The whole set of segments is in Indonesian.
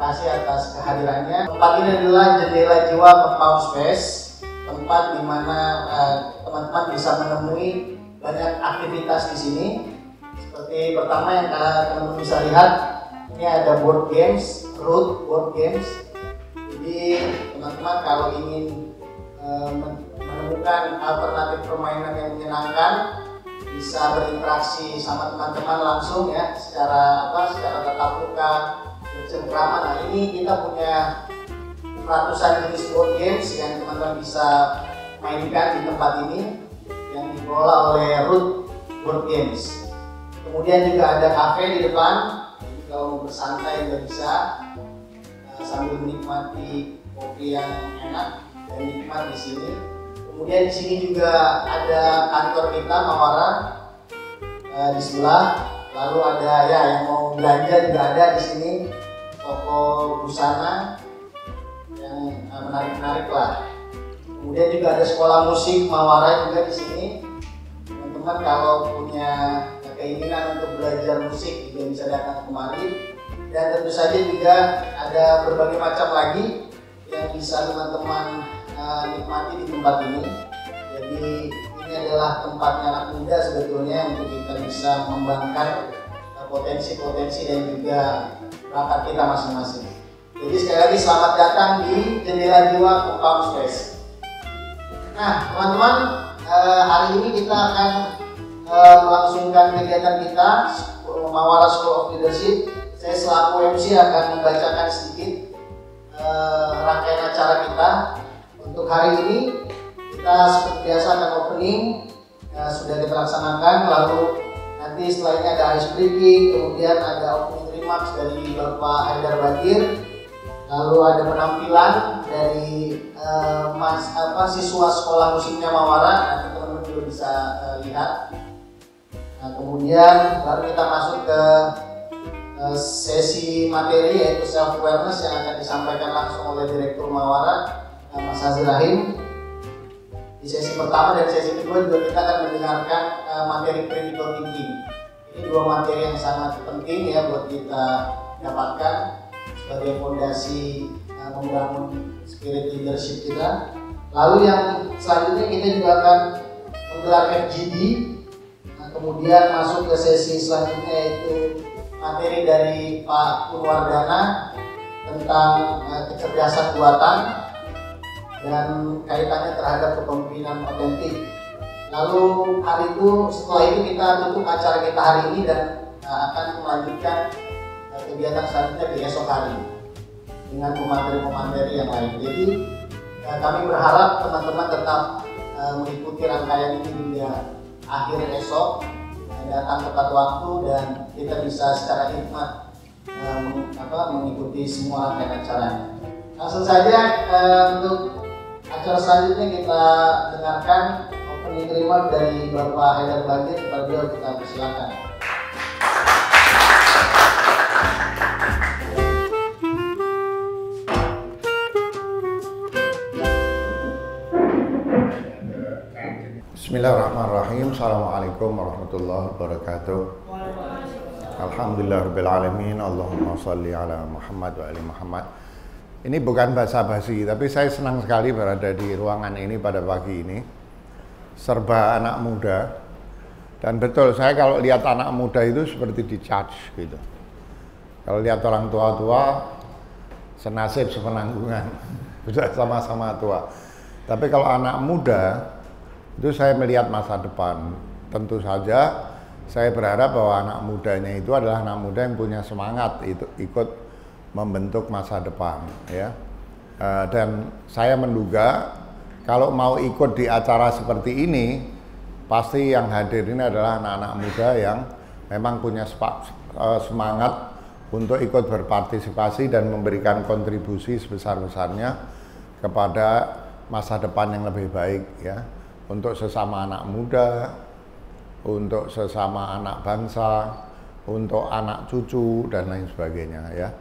kasih atas kehadirannya. Tempat ini adalah Jendela Jiwa Compound Space, tempat di mana teman-teman bisa menemui banyak aktivitas di sini. Seperti pertama yang teman-teman bisa lihat, ini ada board games, root board games. Jadi teman-teman kalau ingin menemukan alternatif permainan yang menyenangkan, bisa berinteraksi sama teman-teman langsung ya, secara tatap muka, bercengkrama. Nah, ini kita punya ratusan jenis board games yang teman-teman bisa mainkan di tempat ini yang dikelola oleh Root Board Games. Kemudian juga ada kafe di depan, jadi kalau mau bersantai juga bisa sambil menikmati kopi yang enak dan nikmat di sini. Kemudian di sini juga ada kantor kita Mawara di sebelah. Lalu ada ya yang mau belanja juga ada di sini, toko busana yang menarik-menarik lah. Kemudian juga ada sekolah musik Mawara juga di sini. Teman-teman kalau punya keinginan untuk belajar musik juga bisa datang kemari. Dan tentu saja juga ada berbagai macam lagi yang bisa teman-teman nikmati di tempat ini. Jadi ini adalah tempatnya anak muda sebetulnya untuk kita bisa mengembangkan potensi-potensi dan juga bakat kita masing-masing. Jadi sekali lagi selamat datang di Jendela Jiwa Compound Space. Nah teman-teman, hari ini kita akan melangsungkan kegiatan kita Mawara School of Leadership. Saya selaku MC akan membacakan sedikit rangkaian acara kita. Untuk hari ini kita seperti biasa akan opening, sudah kita laksanakan. Lalu nanti setelah ini ada ice breaking, kemudian ada opening remarks dari Bapak Haidar Bagir. Lalu ada penampilan dari siswa sekolah musiknya Mawara, nanti teman-teman juga bisa lihat. Nah, kemudian baru kita masuk ke sesi materi, yaitu self awareness yang akan disampaikan langsung oleh Direktur Mawara, Mas Hazir Rahim. Di sesi pertama dan sesi kedua juga kita akan mendengarkan materi critical thinking. Ini dua materi yang sangat penting ya buat kita dapatkan sebagai fondasi membangun spirit leadership kita. Lalu yang selanjutnya kita juga akan menggelar FGD. Kemudian masuk ke sesi selanjutnya, yaitu materi dari Pak Purwardana tentang kecerdasan buatan dan kaitannya terhadap kepemimpinan otentik. Lalu setelah itu kita tutup acara kita hari ini dan akan melanjutkan kegiatan selanjutnya di esok hari dengan pemateri-pemateri yang lain. Jadi kami berharap teman-teman tetap mengikuti rangkaian ini hingga akhir esok, datang tepat waktu dan kita bisa secara hikmat mengikuti semua rangkaian acaranya. Langsung saja untuk acara selanjutnya kita dengarkan opening remark dari Bapak Haidar Bagir. Kepada beliau kita persilakan. Bismillahirrahmanirrahim. Assalamualaikum warahmatullahi wabarakatuh. Alhamdulillahirrahmanirrahim. Allahumma salli ala Muhammad wa ali Muhammad. Ini bukan basa-basi, tapi saya senang sekali berada di ruangan ini pada pagi ini. Serba anak muda. Dan betul, saya kalau lihat anak muda itu seperti di-charge gitu. Kalau lihat orang tua-tua, senasib sepenanggungan. Sudah sama-sama tua. Tapi kalau anak muda, itu saya melihat masa depan. Tentu saja saya berharap bahwa anak mudanya itu adalah anak muda yang punya semangat itu ikut membentuk masa depan ya. Dan saya menduga kalau mau ikut di acara seperti ini, pasti yang hadir ini adalah anak-anak muda yang memang punya semangat untuk ikut berpartisipasi dan memberikan kontribusi sebesar-besarnya kepada masa depan yang lebih baik ya. Untuk sesama anak muda, untuk sesama anak bangsa, untuk anak cucu dan lain sebagainya ya.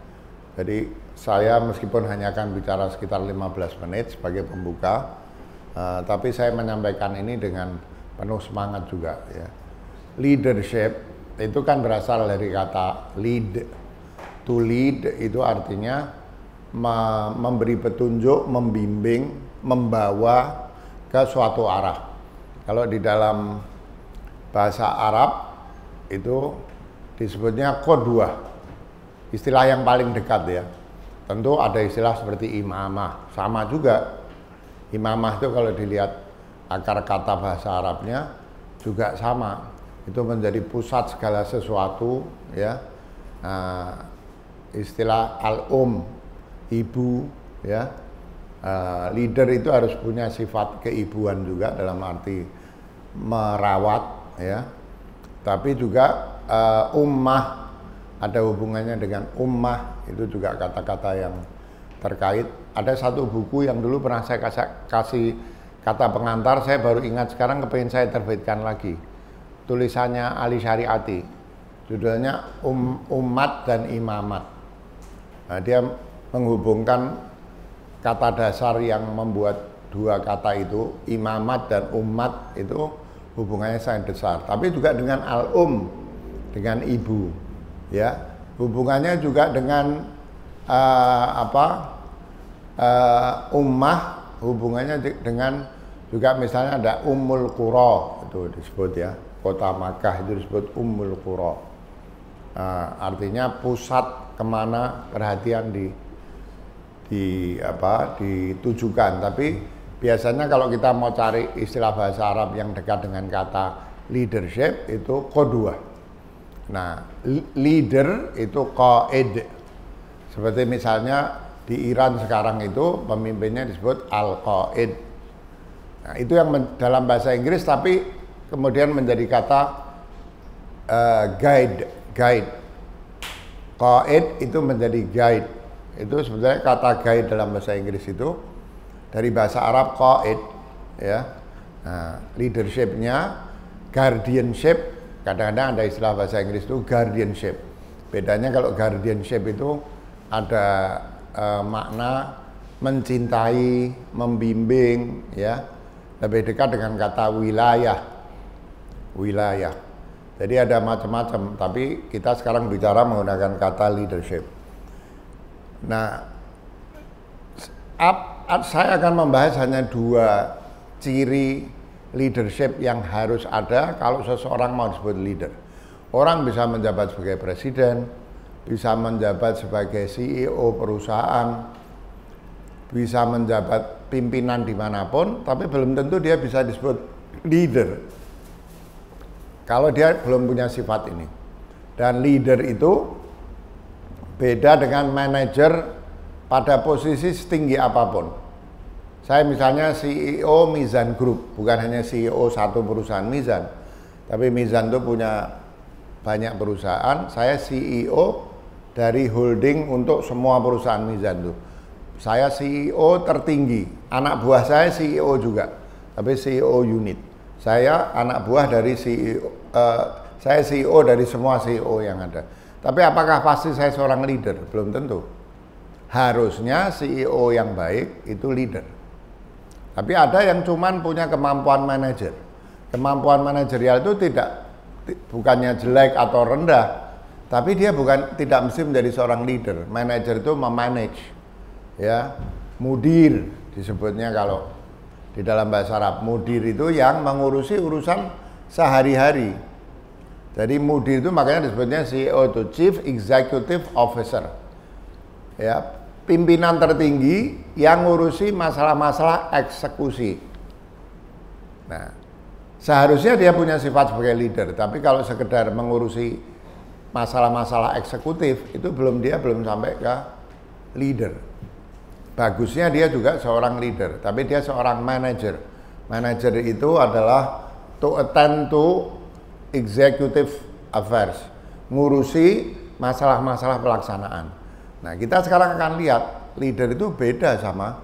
Jadi saya meskipun hanya akan bicara sekitar 15 menit sebagai pembuka, tapi saya menyampaikan ini dengan penuh semangat juga ya. Leadership itu kan berasal dari kata lead. To lead itu artinya memberi petunjuk, membimbing, membawa ke suatu arah. Kalau di dalam bahasa Arab itu disebutnya qudwah, istilah yang paling dekat ya. Tentu ada istilah seperti imamah, sama juga. Imamah itu kalau dilihat akar kata bahasa Arabnya juga sama, itu menjadi pusat segala sesuatu ya. Istilah al-um, ibu ya. Leader itu harus punya sifat keibuan juga dalam arti merawat ya. Tapi juga ummah, ada hubungannya dengan ummah, itu juga kata-kata yang terkait. Ada satu buku yang dulu pernah saya kasih kata pengantar, saya baru ingat sekarang, kepengen saya terbitkan lagi. Tulisannya Ali Syariati, judulnya Umat dan Imamat. Nah, dia menghubungkan kata dasar yang membuat dua kata itu, imamat dan umat, itu hubungannya sangat besar. Tapi juga dengan dengan ibu, ya. Hubungannya juga dengan ummah, hubungannya dengan juga misalnya ada Ummul Qura, itu disebut ya, kota Makkah itu disebut Ummul Qura. Artinya pusat kemana perhatian ditujukan. Tapi biasanya kalau kita mau cari istilah bahasa Arab yang dekat dengan kata leadership itu qudwah. Nah, leader itu qaid. Seperti misalnya di Iran sekarang itu pemimpinnya disebut al-qaid. Nah, itu yang dalam bahasa Inggris tapi kemudian menjadi kata guide. Qaid itu menjadi guide. Itu sebenarnya kata guide dalam bahasa Inggris itu dari bahasa Arab qaid ya. Nah, leadership-nya, guardianship, kadang-kadang ada istilah bahasa Inggris itu guardianship. Bedanya kalau guardianship itu ada makna mencintai, membimbing ya. Lebih dekat dengan kata wilayah. Jadi ada macam-macam, tapi kita sekarang bicara menggunakan kata leadership. Nah, saya akan membahas hanya dua ciri leadership yang harus ada kalau seseorang mau disebut leader. Orang bisa menjabat sebagai presiden, bisa menjabat sebagai CEO perusahaan, bisa menjabat pimpinan dimanapun, tapi belum tentu dia bisa disebut leader kalau dia belum punya sifat ini. Dan leader itu beda dengan manajer pada posisi setinggi apapun. Saya misalnya CEO Mizan Group, bukan hanya CEO satu perusahaan Mizan, tapi Mizan itu punya banyak perusahaan. Saya CEO dari holding untuk semua perusahaan Mizan itu. Saya CEO tertinggi, anak buah saya CEO juga, tapi CEO unit. Saya anak buah dari CEO, saya CEO dari semua CEO yang ada. Tapi apakah pasti saya seorang leader? Belum tentu. Harusnya CEO yang baik itu leader. Tapi ada yang cuman punya kemampuan manajer. Kemampuan manajerial itu bukannya jelek atau rendah, tapi dia tidak mesti menjadi seorang leader. Manajer itu memanage, ya, mudir disebutnya kalau di dalam bahasa Arab. Mudir itu yang mengurusi urusan sehari-hari. Jadi mudir itu makanya disebutnya CEO itu Chief Executive Officer, ya, pimpinan tertinggi yang ngurusi masalah-masalah eksekusi. Nah, seharusnya dia punya sifat sebagai leader, tapi kalau sekedar mengurusi masalah-masalah eksekutif itu dia belum sampai ke leader. Bagusnya dia juga seorang leader, tapi dia seorang manager. Manager itu adalah to attend to executive affairs, ngurusi masalah-masalah pelaksanaan. Nah, kita sekarang akan lihat leader itu beda sama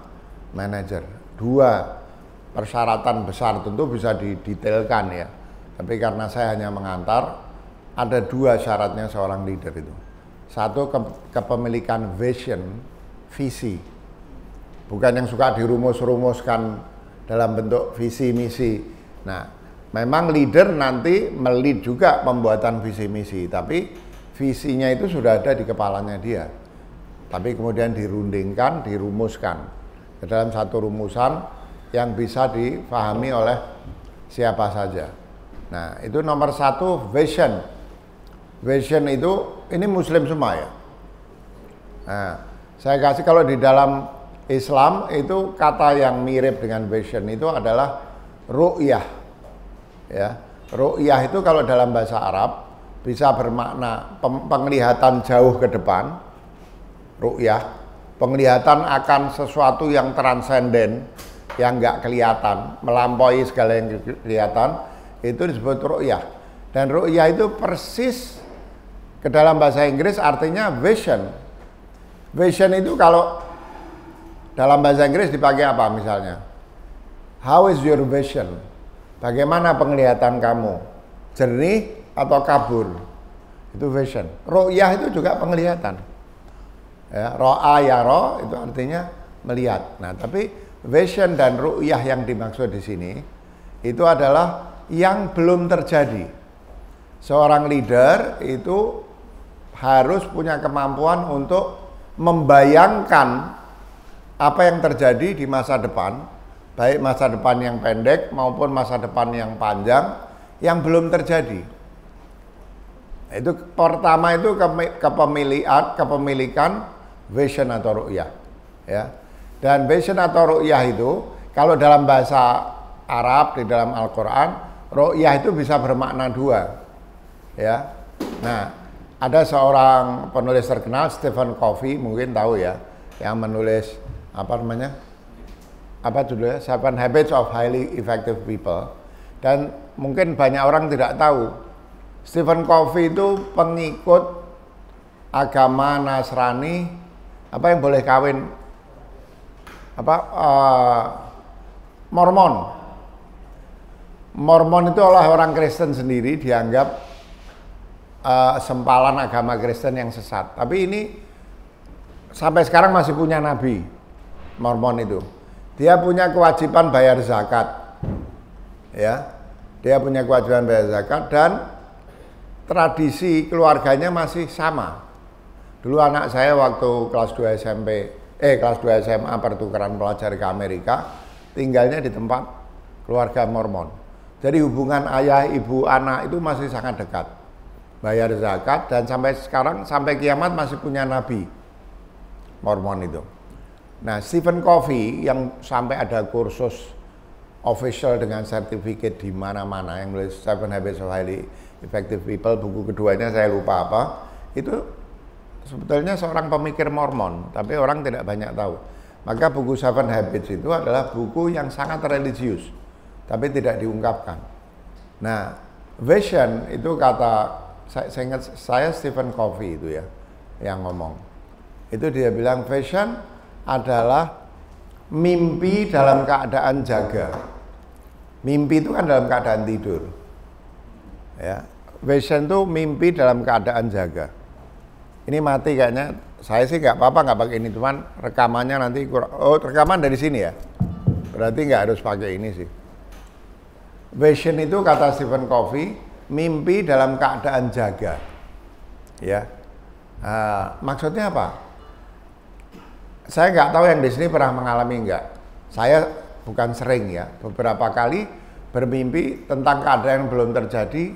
manager. Dua persyaratan besar tentu bisa didetailkan ya. Tapi karena saya hanya mengantar, ada dua syaratnya seorang leader itu. Satu, kepemilikan vision, visi. Bukan yang suka dirumus-rumuskan dalam bentuk visi misi. Nah, memang leader nanti melid juga pembuatan visi misi, tapi visinya itu sudah ada di kepalanya dia. Tapi kemudian dirundingkan, dirumuskan ke dalam satu rumusan yang bisa dipahami oleh siapa saja. Nah, itu nomor satu, vision. Vision itu, ini muslim semua ya. Nah, saya kasih kalau di dalam Islam itu kata yang mirip dengan vision itu adalah ru'yah. Ya, ru'yah itu kalau dalam bahasa Arab bisa bermakna penglihatan jauh ke depan. Ru'yah, penglihatan akan sesuatu yang transenden, yang nggak kelihatan, melampaui segala yang kelihatan, itu disebut ru'yah. Dan ru'yah itu persis ke dalam bahasa Inggris artinya vision. Vision itu kalau dalam bahasa Inggris dipakai apa misalnya? How is your vision? Bagaimana penglihatan kamu? Jernih atau kabur? Itu vision. Ru'yah itu juga penglihatan. Ya, ro'a yara itu artinya melihat. Nah, tapi vision dan ru'yah yang dimaksud di sini itu adalah yang belum terjadi. Seorang leader itu harus punya kemampuan untuk membayangkan apa yang terjadi di masa depan, baik masa depan yang pendek maupun masa depan yang panjang yang belum terjadi. Itu pertama itu kepemilikan vision atau ru'yah, ya. Dan vision atau ru'yah itu kalau dalam bahasa Arab di dalam Al-Quran, ru'yah itu bisa bermakna dua, ya. Nah, ada seorang penulis terkenal Stephen Covey, mungkin tahu ya, yang menulis apa namanya? Apa judulnya? 7 Habits of Highly Effective People. Dan mungkin banyak orang tidak tahu, Stephen Covey itu pengikut agama Nasrani, apa yang boleh kawin? Mormon. Mormon itu oleh orang Kristen sendiri dianggap sempalan agama Kristen yang sesat. Tapi ini sampai sekarang masih punya nabi. Mormon itu, dia punya kewajiban bayar zakat, ya, dia punya kewajiban bayar zakat dan tradisi keluarganya masih sama. Dulu anak saya waktu kelas 2 kelas 2 SMA pertukaran pelajar ke Amerika, tinggalnya di tempat keluarga Mormon. Jadi hubungan ayah, ibu, anak itu masih sangat dekat. Bayar zakat dan sampai sekarang, sampai kiamat masih punya nabi Mormon itu. Nah, Stephen Covey yang sampai ada kursus official dengan sertifikat di mana-mana yang nulis 7 Habits of Highly Effective People, buku keduanya saya lupa apa, itu sebetulnya seorang pemikir Mormon, tapi orang tidak banyak tahu. Maka buku 7 Habits itu adalah buku yang sangat religius, tapi tidak diungkapkan. Nah, vision itu kata, saya ingat saya Stephen Covey itu ya, yang ngomong. Itu dia bilang vision adalah mimpi dalam keadaan jaga. Mimpi itu kan dalam keadaan tidur. Ya, vision itu mimpi dalam keadaan jaga. Ini mati kayaknya. Saya sih nggak apa-apa nggak pakai ini, cuman rekamannya nanti kurang. Oh, rekaman dari sini ya. Berarti nggak harus pakai ini sih. Vision itu kata Stephen Covey, mimpi dalam keadaan jaga. Ya, maksudnya apa? Saya nggak tahu yang di sini pernah mengalami nggak. Saya bukan sering ya, beberapa kali bermimpi tentang keadaan yang belum terjadi,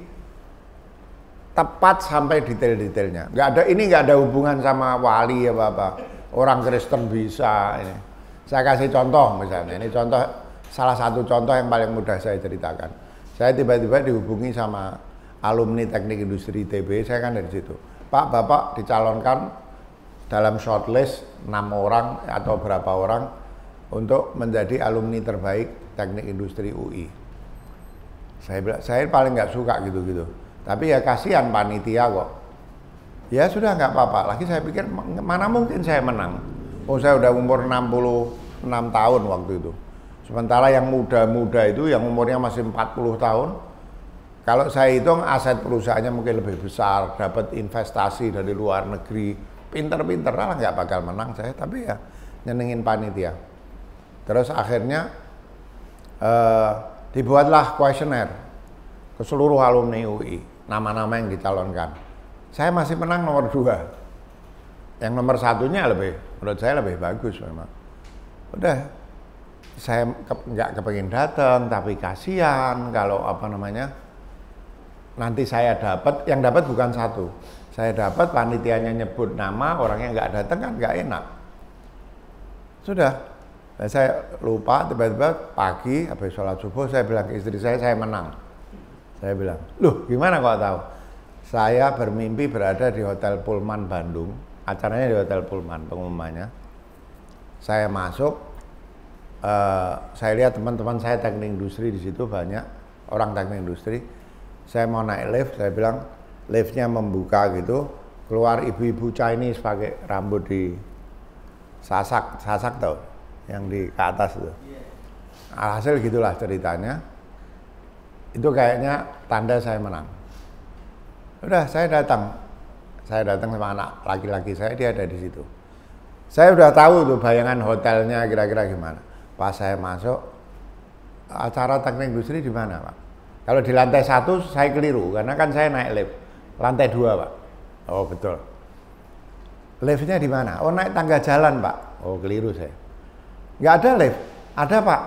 tepat sampai detail-detailnya. Ini nggak ada hubungan sama wali ya apa. Orang Kristen bisa ini. Saya kasih contoh misalnya. Ini contoh, salah satu contoh yang paling mudah saya ceritakan. Saya tiba-tiba dihubungi sama alumni Teknik Industri ITB. Saya kan dari situ. Pak, Bapak dicalonkan dalam shortlist 6 orang atau berapa orang untuk menjadi alumni terbaik Teknik Industri UI. Saya bilang, saya paling nggak suka gitu-gitu. Tapi ya kasihan panitia kok. Ya sudah nggak apa-apa. Lagi saya pikir mana mungkin saya menang. Oh, saya udah umur 66 tahun waktu itu. Sementara yang muda-muda itu yang umurnya masih 40 tahun. Kalau saya hitung aset perusahaannya mungkin lebih besar, dapat investasi dari luar negeri. Pinter-pinter lah nggak bakal menang saya, tapi ya nyenengin panitia. Terus akhirnya dibuatlah kuesioner ke seluruh alumni UI, nama-nama yang dicalonkan. Saya masih menang nomor 2. Yang nomor 1-nya menurut saya lebih bagus memang. Udah, saya nggak kepengin datang, tapi kasihan kalau nanti saya dapat, yang dapat bukan 1. Saya dapat panitianya nyebut nama, orangnya nggak datang kan nggak enak. Sudah, dan saya lupa, tiba-tiba pagi habis sholat subuh saya bilang ke istri saya menang. Saya bilang, loh gimana kok tahu? Saya bermimpi berada di Hotel Pullman Bandung, acaranya di Hotel Pullman pengumumannya. Saya masuk, saya lihat teman-teman saya teknik industri di situ banyak orang teknik industri. Saya mau naik lift, saya bilang liftnya membuka gitu, keluar ibu-ibu Chinese pakai rambut di sasak tau, yang di ke atas itu. Alhasil gitulah ceritanya. Itu kayaknya tanda saya menang. Udah, saya datang sama anak laki-laki saya, dia ada di situ. Saya udah tahu tuh bayangan hotelnya kira-kira gimana. Pas saya masuk, acara teknik industri di mana, Pak? Kalau di lantai 1 saya keliru, karena kan saya naik lift. Lantai 2, Pak. Oh betul. Liftnya di mana? Oh naik tangga jalan, Pak. Oh keliru saya. Nggak ada lift. Ada, Pak.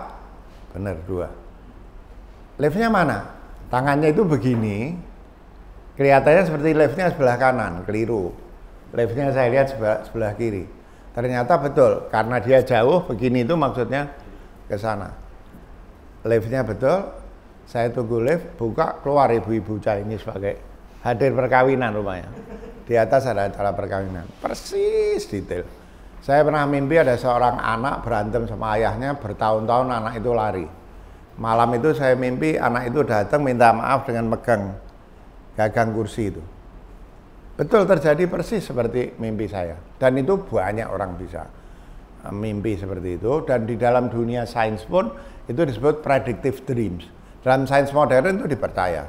Bener, 2. Liftnya mana? Tangannya itu begini. Kelihatannya seperti liftnya sebelah kanan. Keliru. Liftnya saya lihat sebelah kiri. Ternyata betul. Karena dia jauh begini itu maksudnya ke sana. Liftnya betul. Saya tunggu lift, buka, keluar ibu-ibu Chinese pakai hadir perkawinan rumahnya. Di atas ada acara perkawinan. Persis detail. Saya pernah mimpi ada seorang anak berantem sama ayahnya, bertahun-tahun anak itu lari. Malam itu saya mimpi anak itu datang minta maaf dengan megang gagang kursi itu. Betul terjadi persis seperti mimpi saya. Dan itu banyak orang bisa mimpi seperti itu. Dan di dalam dunia sains pun itu disebut predictive dreams. Dalam sains modern itu dipercaya.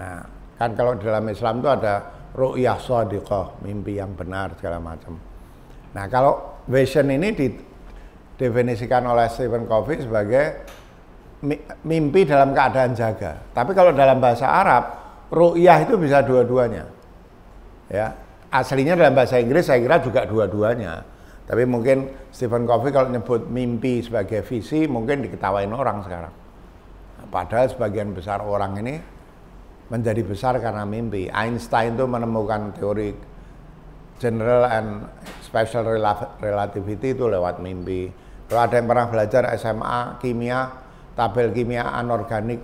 Nah, kan kalau di dalam Islam itu ada ru'yah shadiqah, mimpi yang benar segala macam. Nah, kalau vision ini didefinisikan oleh Stephen Covey sebagai mimpi dalam keadaan jaga. Tapi kalau dalam bahasa Arab, ru'yah itu bisa dua-duanya. Ya, aslinya dalam bahasa Inggris saya kira juga dua-duanya. Tapi mungkin Stephen Covey kalau nyebut mimpi sebagai visi mungkin diketawain orang sekarang. Padahal sebagian besar orang ini menjadi besar karena mimpi. Einstein itu menemukan teori general and special relativity itu lewat mimpi. Kalau ada yang pernah belajar SMA kimia, tabel kimia anorganik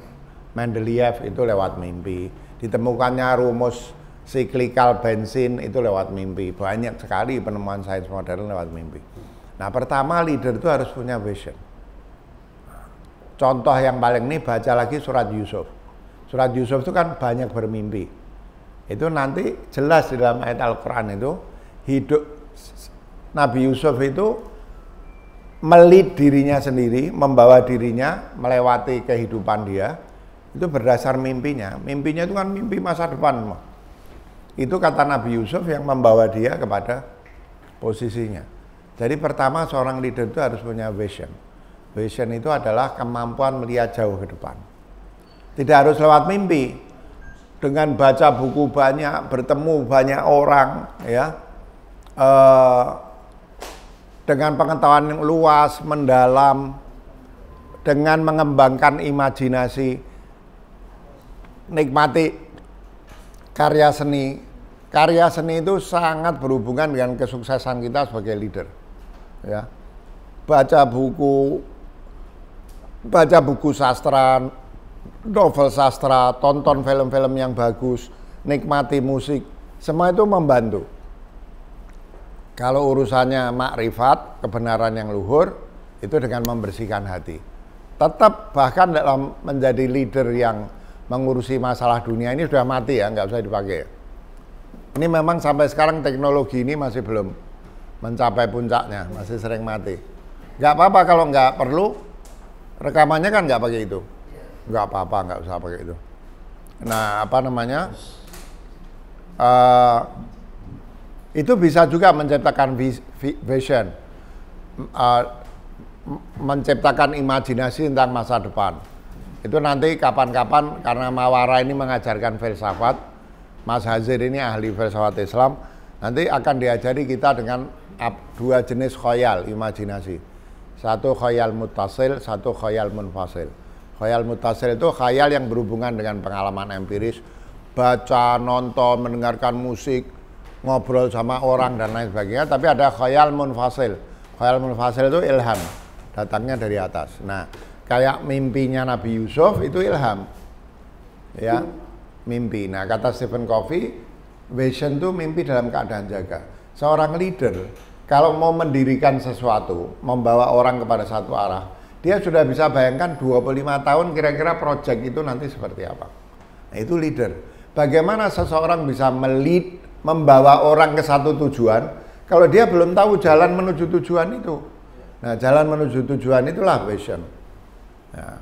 Mendeleev itu lewat mimpi. Ditemukannya rumus siklikal bensin itu lewat mimpi. Banyak sekali penemuan sains modern lewat mimpi. Nah, pertama leader itu harus punya vision. Contoh yang paling ini baca lagi surat Yusuf. Surat Yusuf itu kan banyak bermimpi. Itu nanti jelas di dalam ayat Al-Quran itu hidup Nabi Yusuf itu melit dirinya sendiri, membawa dirinya melewati kehidupan dia. Itu berdasar mimpinya. Mimpinya itu kan mimpi masa depan. Itu kata Nabi Yusuf yang membawa dia kepada posisinya. Jadi pertama seorang leader itu harus punya vision. Vision itu adalah kemampuan melihat jauh ke depan. Tidak harus lewat mimpi. Dengan baca buku banyak, bertemu banyak orang, ya, dengan pengetahuan yang luas, mendalam, dengan mengembangkan imajinasi, nikmati karya seni. Karya seni itu sangat berhubungan dengan kesuksesan kita sebagai leader. Ya, baca buku sastra, novel sastra, tonton film-film yang bagus, nikmati musik, semua itu membantu. Kalau urusannya makrifat, kebenaran yang luhur, itu dengan membersihkan hati. Tetap bahkan dalam menjadi leader yang mengurusi masalah dunia ini sudah mati ya, nggak usah dipakai. Ini memang sampai sekarang teknologi ini masih belum mencapai puncaknya, masih sering mati. Nggak apa-apa kalau nggak perlu, rekamannya kan nggak pakai itu. Nggak apa-apa, nggak usah pakai itu. Nah, apa namanya? Itu bisa juga menciptakan vision, menciptakan imajinasi tentang masa depan. Itu nanti kapan-kapan karena Mawara ini mengajarkan filsafat, Mas Hazir ini ahli filsafat Islam, nanti akan diajari kita dengan dua jenis khayal, imajinasi. Satu khayal muttasil, satu khayal munfasil. Khayal muttasil itu khayal yang berhubungan dengan pengalaman empiris, baca, nonton, mendengarkan musik, ngobrol sama orang dan lain sebagainya. Tapi ada khayal munfasil. Khayal munfasil itu ilham, datangnya dari atas. Nah, kayak mimpinya Nabi Yusuf itu ilham, ya, mimpi. Nah, kata Stephen Covey, vision itu mimpi dalam keadaan jaga. Seorang leader kalau mau mendirikan sesuatu, membawa orang kepada satu arah, dia sudah bisa bayangkan 25 tahun kira-kira project itu nanti seperti apa. Nah, itu leader. Bagaimana seseorang bisa melead, membawa orang ke satu tujuan, kalau dia belum tahu jalan menuju tujuan itu. Nah, jalan menuju tujuan itulah vision. Nah,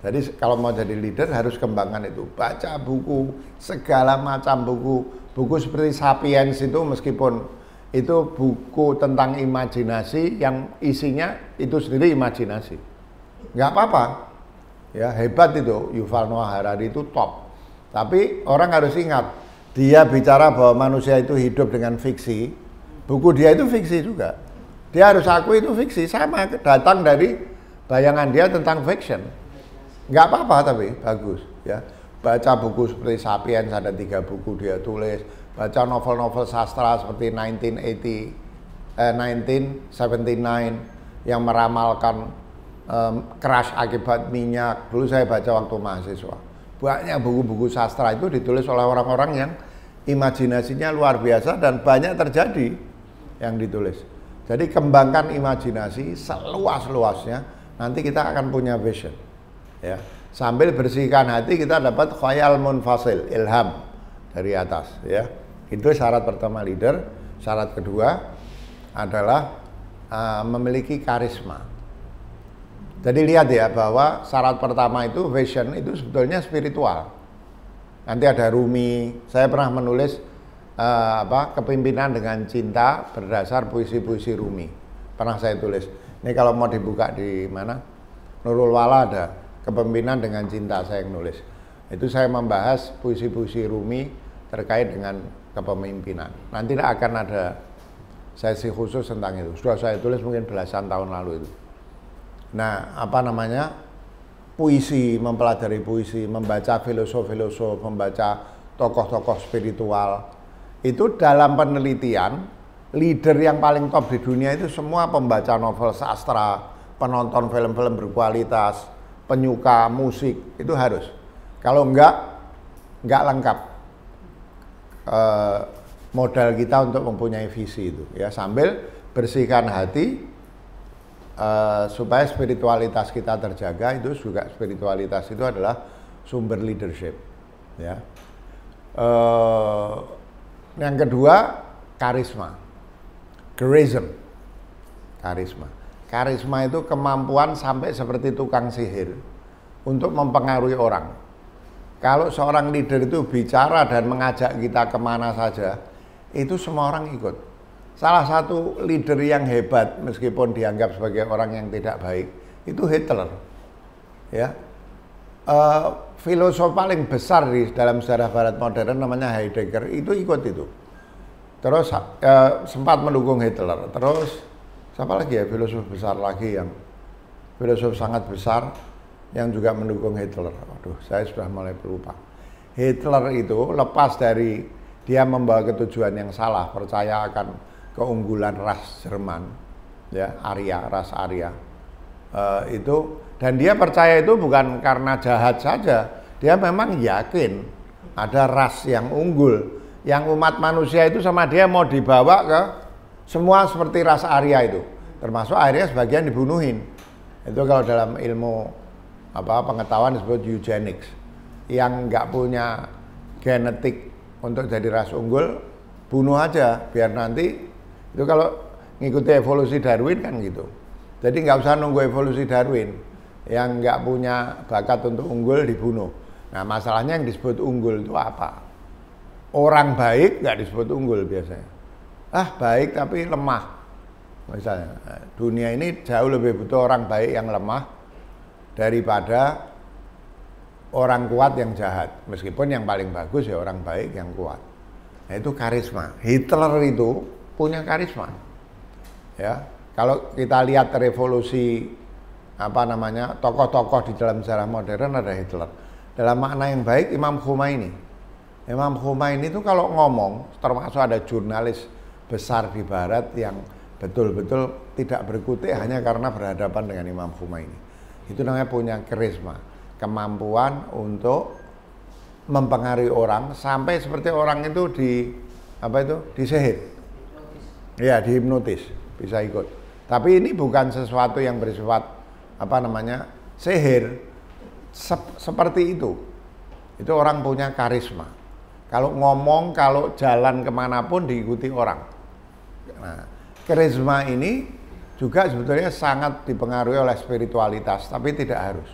jadi kalau mau jadi leader harus kembangkan itu. Baca buku, segala macam buku. Buku seperti Sapiens itu meskipun itu buku tentang imajinasi yang isinya itu sendiri imajinasi. Nggak apa-apa. Ya, hebat itu. Yuval Noah Harari itu top. Tapi orang harus ingat, dia bicara bahwa manusia itu hidup dengan fiksi. Buku dia itu fiksi juga. Dia harus akui itu fiksi, sama datang dari bayangan dia tentang fiction. Nggak apa-apa tapi bagus, ya. Baca buku seperti Sapiens, ada 3 buku dia tulis. Baca novel-novel sastra seperti 1979 yang meramalkan crash akibat minyak. Dulu saya baca waktu mahasiswa. Banyak buku-buku sastra itu ditulis oleh orang-orang yang imajinasinya luar biasa dan banyak terjadi yang ditulis. Jadi kembangkan imajinasi seluas-luasnya, nanti kita akan punya vision. Ya. Sambil bersihkan hati kita dapat khayal munfasil, ilham dari atas, ya. Itu syarat pertama leader. Syarat kedua adalah memiliki karisma. Jadi lihat ya bahwa syarat pertama itu vision itu sebetulnya spiritual. Nanti ada Rumi, saya pernah menulis kepemimpinan dengan cinta berdasar puisi-puisi Rumi. Pernah saya tulis. Ini kalau mau dibuka di mana? Nurul Wala ada kepemimpinan dengan cinta saya yang nulis. Itu saya membahas puisi-puisi Rumi terkait dengan kepemimpinan. Nanti akan ada sesi khusus tentang itu. Sudah saya tulis mungkin belasan tahun lalu itu. Nah, puisi, mempelajari puisi, membaca filosof-filosof, membaca tokoh-tokoh spiritual. Itu dalam penelitian, leader yang paling top di dunia itu semua pembaca novel sastra, penonton film-film berkualitas, penyuka musik, itu harus. Kalau enggak lengkap modal kita untuk mempunyai visi itu. Ya, sambil bersihkan hati supaya spiritualitas kita terjaga. Itu juga spiritualitas itu adalah sumber leadership. Ya. Yang kedua, karisma. Charism. Karisma itu kemampuan sampai seperti tukang sihir untuk mempengaruhi orang. Kalau seorang leader itu bicara dan mengajak kita kemana saja, itu semua orang ikut. Salah satu leader yang hebat meskipun dianggap sebagai orang yang tidak baik, itu Hitler. Ya. Filosof paling besar di dalam sejarah barat modern namanya Heidegger itu ikut itu. Terus sempat mendukung Hitler. Terus siapa lagi ya filosof besar lagi yang filosof sangat besar yang juga mendukung Hitler. Waduh, saya sudah mulai lupa. Hitler itu lepas dari dia membawa ketujuan yang salah, percaya akan keunggulan ras Jerman, ya, Arya, ras Arya. Dan dia percaya itu bukan karena jahat saja, dia memang yakin ada ras yang unggul, yang umat manusia itu sama dia mau dibawa ke semua seperti ras Arya itu, termasuk akhirnya sebagian dibunuhin. Itu kalau dalam ilmu pengetahuan disebut eugenics, yang nggak punya genetik untuk jadi ras unggul, bunuh aja biar nanti itu kalau ngikuti evolusi Darwin kan gitu. Jadi nggak usah nunggu evolusi Darwin, yang nggak punya bakat untuk unggul dibunuh. Nah, masalahnya yang disebut unggul itu apa? Orang baik nggak disebut unggul biasanya. Baik tapi lemah. Misalnya, dunia ini jauh lebih butuh orang baik yang lemah daripada orang kuat yang jahat. Meskipun yang paling bagus ya orang baik yang kuat. Nah, itu karisma. Hitler itu punya karisma. Ya, kalau kita lihat revolusi tokoh-tokoh di dalam sejarah modern ada Hitler. Dalam makna yang baik Imam Khomeini. Imam Khomeini itu kalau ngomong, termasuk ada jurnalis besar di barat yang betul-betul tidak berkutik hanya karena berhadapan dengan Imam Khomeini. Itu namanya punya karisma, kemampuan untuk mempengaruhi orang sampai seperti orang itu disihir. Ya, dihipnotis, bisa ikut. Tapi ini bukan sesuatu yang bersifat sihir. Seperti itu orang punya karisma. Kalau ngomong, kalau jalan kemanapun diikuti orang. Nah, karisma ini juga sebetulnya sangat dipengaruhi oleh spiritualitas, tapi tidak harus.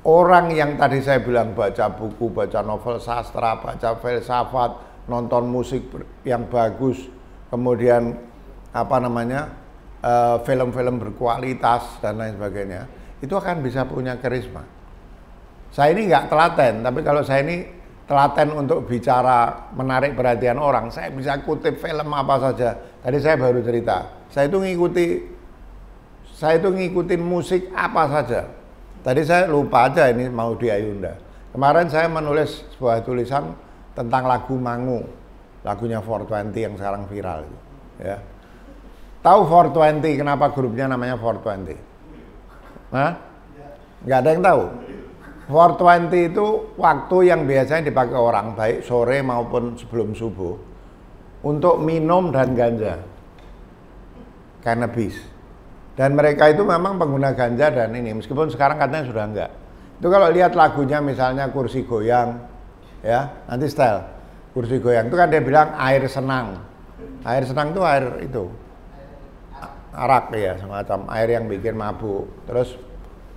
Orang yang tadi saya bilang baca buku, baca novel sastra, baca filsafat, nonton musik yang bagus, kemudian film-film berkualitas dan lain sebagainya, itu akan bisa punya karisma. Saya ini nggak telaten, tapi kalau saya ini telaten untuk bicara menarik perhatian orang, saya bisa kutip film apa saja. Tadi saya baru cerita, saya itu ngikutin musik apa saja. Tadi saya lupa aja ini mau di Ayunda. Kemarin saya menulis sebuah tulisan tentang lagu Mangu, lagunya 420 yang sekarang viral. Ya. Tahu 420 kenapa grupnya namanya 420? Hah? Nggak ada yang tahu. 420 itu waktu yang biasanya dipakai orang baik sore maupun sebelum subuh untuk minum dan ganja, cannabis. Dan mereka itu memang pengguna ganja dan ini, meskipun sekarang katanya sudah enggak. Itu kalau lihat lagunya misalnya Kursi Goyang, ya nanti style Kursi Goyang itu kan dia bilang air senang. Air senang itu air itu arak ya, semacam air yang bikin mabuk. Terus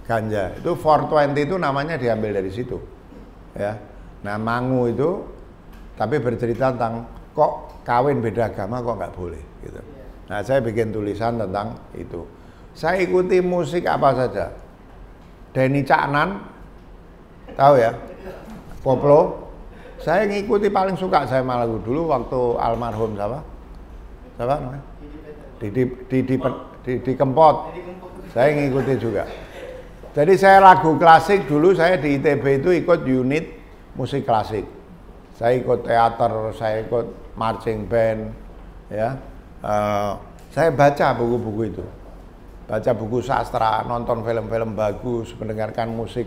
ganja itu 420 itu namanya diambil dari situ, ya. Nah Mangu itu tapi bercerita tentang kok kawin beda agama kok nggak boleh gitu. Nah saya bikin tulisan tentang itu. Saya ikuti musik apa saja. Denny Caknan, tahu ya, koplo. Saya ngikuti paling suka saya malah dulu waktu almarhum siapa namanya? Didi Kempot. Saya ngikuti juga. Jadi saya lagu klasik dulu saya di ITB itu ikut unit musik klasik. Saya ikut teater, saya ikut marching band, ya. Saya baca buku-buku itu, baca buku sastra, nonton film-film bagus, mendengarkan musik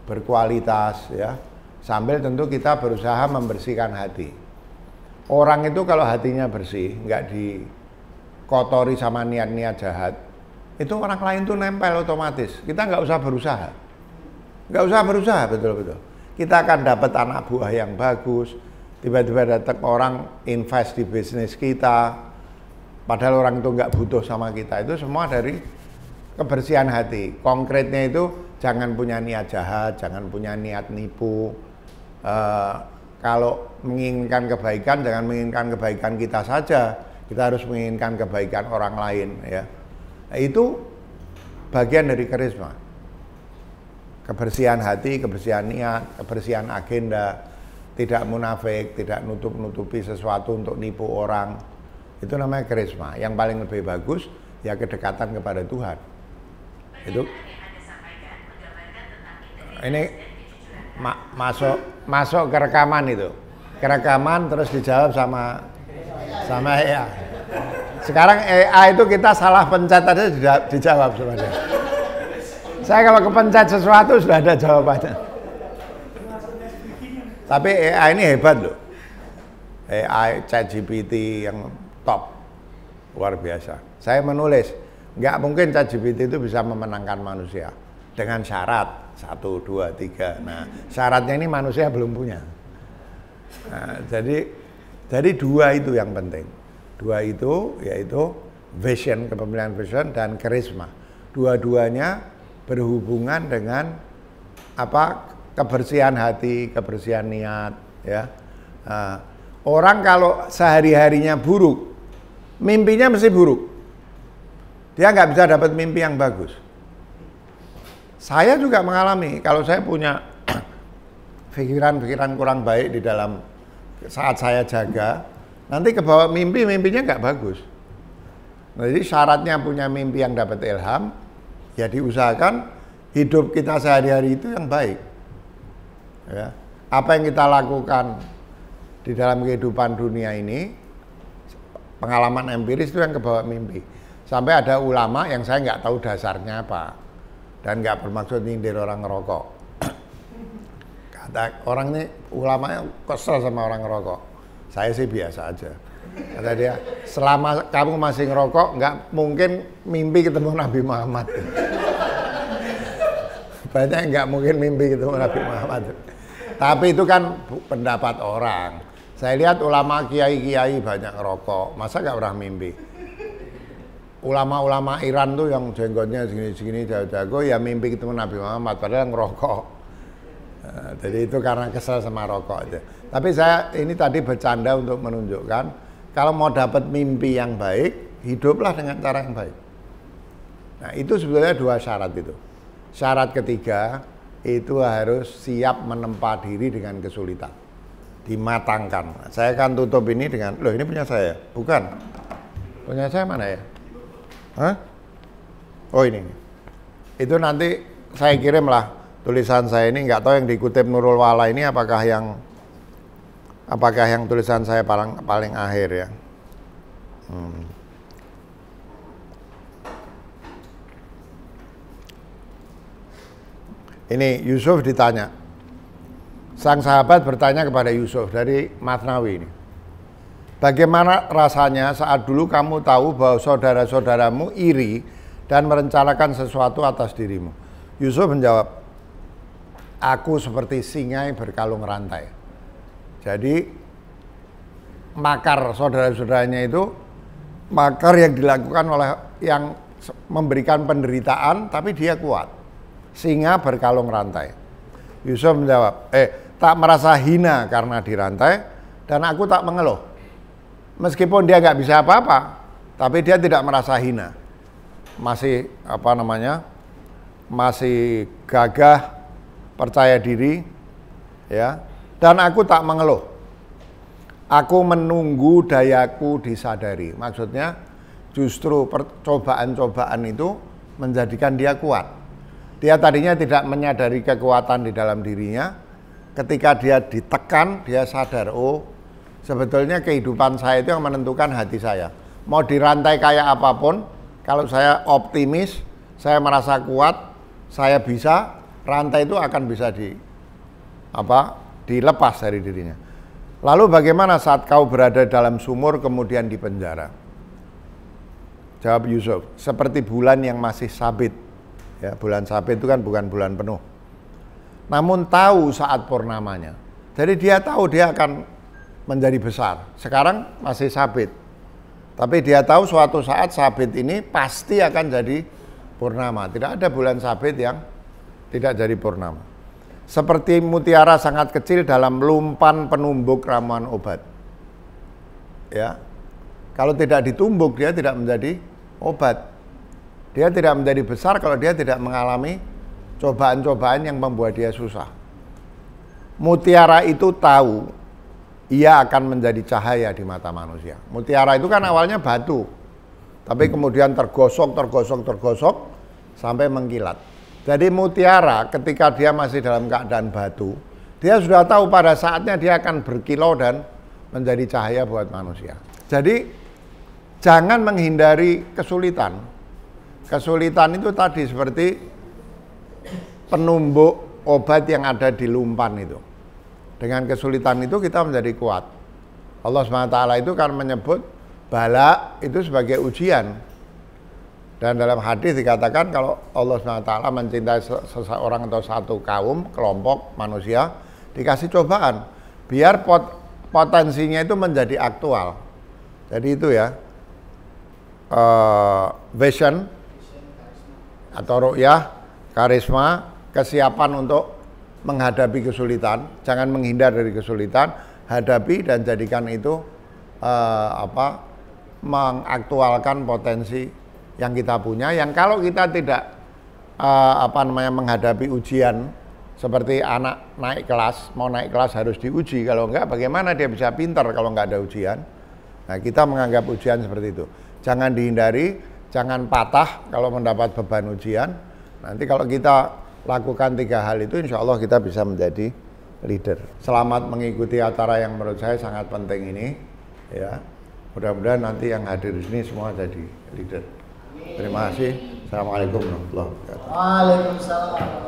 berkualitas, ya. Sambil tentu kita berusaha membersihkan hati. Orang itu kalau hatinya bersih, nggak dikotori sama niat-niat jahat, itu orang lain tuh nempel otomatis. Kita nggak usah berusaha, betul-betul. Kita akan dapat anak buah yang bagus. Tiba-tiba datang orang invest di bisnis kita, padahal orang itu nggak butuh sama kita. Itu semua dari kebersihan hati. Konkretnya itu jangan punya niat jahat, jangan punya niat nipu. Kalau menginginkan kebaikan, jangan menginginkan kebaikan kita saja. Kita harus menginginkan kebaikan orang lain, ya. Itu bagian dari karisma. Kebersihan hati, kebersihan niat, kebersihan agenda, tidak munafik, tidak nutup-nutupi sesuatu untuk nipu orang. Itu namanya karisma. Yang paling lebih bagus ya kedekatan kepada Tuhan. Itu ini masuk ke rekaman itu. Ke rekaman terus dijawab sama AI. Sekarang AI itu kita salah pencet aja dijawab sama dia. Saya kalau kepencet sesuatu sudah ada jawabannya. Tapi AI ini hebat loh. AI ChatGPT yang top. Luar biasa. Saya menulis, nggak mungkin ChatGPT itu bisa memenangkan manusia. Dengan syarat 1, 2, 3. Nah, syaratnya ini manusia belum punya. Nah, jadi dua itu yang penting. Dua itu yaitu vision, kepemilikan vision dan karisma. Dua-duanya berhubungan dengan kebersihan hati, kebersihan niat, ya. Nah, orang kalau sehari-harinya buruk, mimpinya mesti buruk. Dia nggak bisa dapat mimpi yang bagus. Saya juga mengalami kalau saya punya pikiran-pikiran kurang baik di dalam saat saya jaga, nanti kebawa mimpinya nggak bagus. Nah, jadi syaratnya punya mimpi yang dapat ilham, ya diusahakan hidup kita sehari-hari itu yang baik. Ya. Apa yang kita lakukan di dalam kehidupan dunia ini, pengalaman empiris itu yang kebawa mimpi. Sampai ada ulama yang saya nggak tahu dasarnya apa, dan nggak bermaksud nyindir orang ngerokok. Kata orang ini ulamanya kesel sama orang ngerokok. Saya sih biasa aja. Kata dia, selama kamu masih ngerokok, nggak mungkin mimpi ketemu Nabi Muhammad. Banyak nggak mungkin mimpi ketemu Nabi Muhammad. Tapi itu kan pendapat orang. Saya lihat ulama kiai-kiai banyak ngerokok, masa nggak pernah mimpi? Ulama-ulama Iran tuh yang jenggotnya segini-segini jago-jago, ya mimpi ketemu Nabi Muhammad, padahal ngerokok. Nah, jadi itu karena kesel sama rokok itu. Tapi saya ini tadi bercanda untuk menunjukkan, kalau mau dapat mimpi yang baik, hiduplah dengan cara yang baik. Nah itu sebetulnya dua syarat itu. Syarat ketiga, itu harus siap menempa diri dengan kesulitan, dimatangkan. Saya akan tutup ini dengan, loh ini punya saya, bukan? Punya saya mana ya? Hah? Oh ini. Itu nanti saya kirim lah tulisan saya ini, nggak tahu yang dikutip Nurul Wala ini apakah yang tulisan saya paling akhir ya. Ini Yusuf ditanya. Sang sahabat bertanya kepada Yusuf dari Mathnawi ini. Bagaimana rasanya saat dulu kamu tahu bahwa saudara-saudaramu iri dan merencanakan sesuatu atas dirimu? Yusuf menjawab, aku seperti singa yang berkalung rantai. Jadi makar saudara-saudaranya itu makar yang dilakukan oleh yang memberikan penderitaan, tapi dia kuat. Singa berkalung rantai. Yusuf menjawab, tak merasa hina karena dirantai, dan aku tak mengeluh. Meskipun dia nggak bisa apa-apa, tapi dia tidak merasa hina. Masih masih gagah, percaya diri, ya. Dan aku tak mengeluh. Aku menunggu dayaku disadari. Maksudnya justru percobaan-cobaan itu menjadikan dia kuat. Dia tadinya tidak menyadari kekuatan di dalam dirinya. Ketika dia ditekan, dia sadar, oh sebetulnya kehidupan saya itu yang menentukan hati saya. Mau dirantai kayak apapun, kalau saya optimis, saya merasa kuat, saya bisa, rantai itu akan bisa dilepas dari dirinya. Lalu bagaimana saat kau berada dalam sumur kemudian di penjara? Jawab Yusuf, seperti bulan yang masih sabit. Ya, bulan sabit itu kan bukan bulan penuh. Namun tahu saat purnamanya. Jadi dia tahu dia akan menjadi besar. Sekarang masih sabit. Tapi dia tahu suatu saat sabit ini pasti akan jadi purnama. Tidak ada bulan sabit yang tidak jadi purnama. Seperti mutiara sangat kecil dalam lumpan penumbuk ramuan obat. Ya. Kalau tidak ditumbuk dia tidak menjadi obat. Dia tidak menjadi besar kalau dia tidak mengalami cobaan-cobaan yang membuat dia susah. Mutiara itu tahu ia akan menjadi cahaya di mata manusia. Mutiara itu kan awalnya batu, tapi kemudian tergosok sampai mengkilat. Jadi mutiara ketika dia masih dalam keadaan batu, dia sudah tahu pada saatnya dia akan berkilau dan menjadi cahaya buat manusia. Jadi jangan menghindari kesulitan. Kesulitan itu tadi seperti penumbuk obat yang ada di lumpan itu. Dengan kesulitan itu kita menjadi kuat. Allah SWT itu kan menyebut bala itu sebagai ujian. Dan dalam hadis dikatakan kalau Allah SWT mencintai seseorang atau satu kaum, kelompok manusia, dikasih cobaan. Biar potensinya itu menjadi aktual. Jadi itu ya, vision, atau ru'yah, karisma, kesiapan untuk menghadapi kesulitan. Jangan menghindar dari kesulitan, hadapi dan jadikan itu mengaktualkan potensi yang kita punya. Yang kalau kita tidak menghadapi ujian Seperti anak naik kelas, mau naik kelas harus diuji. Kalau enggak, bagaimana dia bisa pintar kalau enggak ada ujian? Nah, kita menganggap ujian seperti itu. Jangan dihindari, jangan patah kalau mendapat beban ujian. Nanti kalau kita lakukan 3 hal itu, insya Allah kita bisa menjadi leader. Selamat mengikuti acara yang menurut saya sangat penting ini. Ya, mudah-mudahan nanti yang hadir di sini semua jadi leader. Terima kasih. Assalamualaikum warahmatullahi wabarakatuh. Waalaikumsalam.